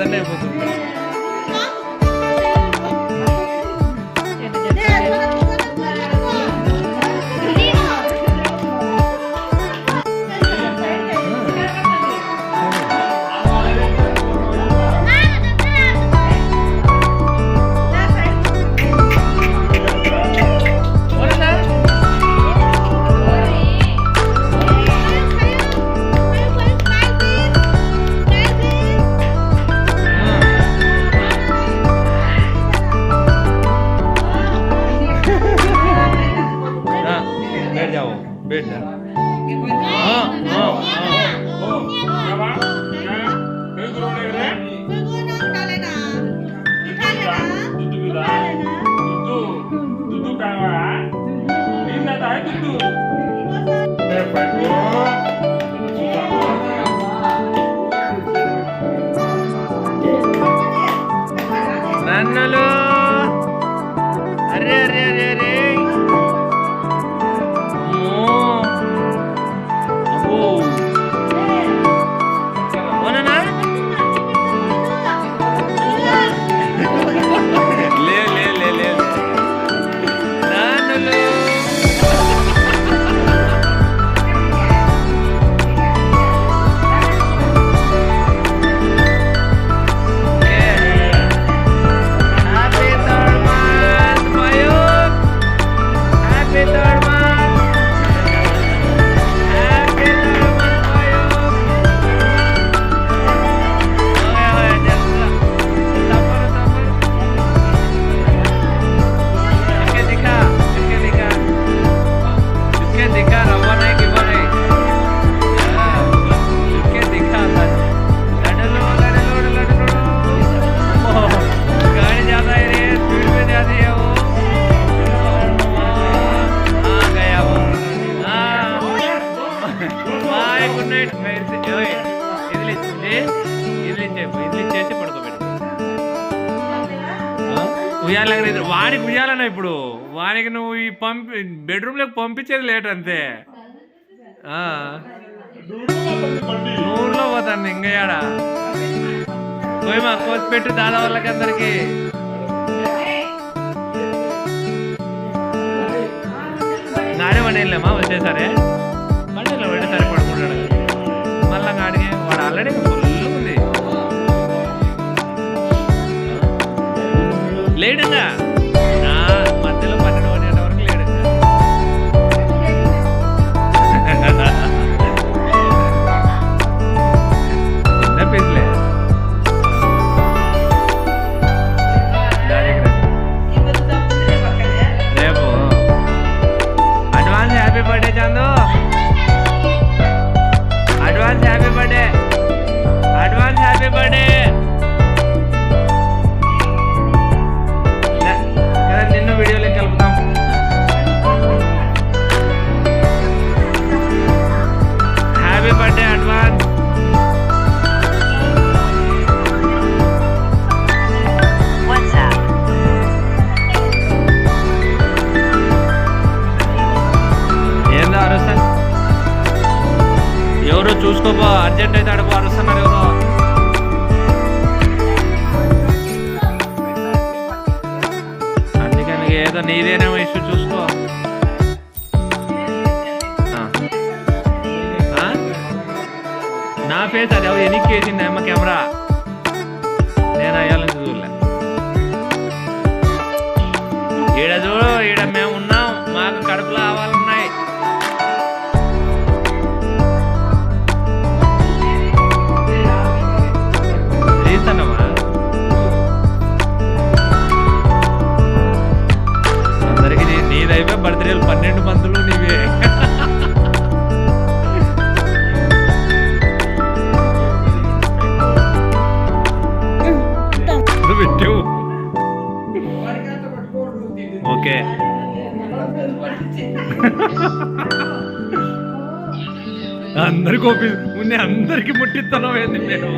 Silent అయిపోతుంది. बैठ जा। हाँ हाँ नानलो अरे अरे अरे अरे ఉయ్యాలకి వాడికి ఉయ్యాలన్నా ఇప్పుడు వానికి నువ్వు ఈ బెడ్రూమ్లోకి పంపించేది లేట్ అంతే. నూరులో పోతాను ఇంకయాడా పోయి మా కోసి పెట్టు దాదా వాళ్ళకి అందరికి. నాడే వండి వెళ్ళామా వచ్చేసరే వండిలో వెళ్ళేసరి పడుకుంటాడు మళ్ళా నాడికి వాడు ఆల్రెడీ ఫుల్ ఉంది లేడుగా మధ్యలో 12 గంటల వరకు లేడు. చిన్న పీసులే రేపు advance happy birthday Chandu. Advance happy birthday advance happy birthday. నిన్ను వీడియోలో కలుపుతాం. Happy birthday advance. ఏందో అరుస్తా ఎవరో చూసుకోపో అర్జెంట్ అయితే అడుగు అరుస్తున్నారు ఎవరో. ఏదో నీదేనేమో ఇష్యూ చూసుకో. నా ఫేస్ అది ఎవరు ఎనికి వేసింది అమ్మ కెమెరా నేను అయ్యాలని చూడలే. ఈడ చూడు ఈడ మేము ఉన్నాం మాకు కడుపులో ఆవాలున్నాయి. తీస్తానమ్మా నీదైవే బర్త్డేలు 12 మందులు నీవే. పెట్టావు ఓకే. అందరికి ఓపి ముందే అందరికి ముట్టిస్తాను ఏంది నేను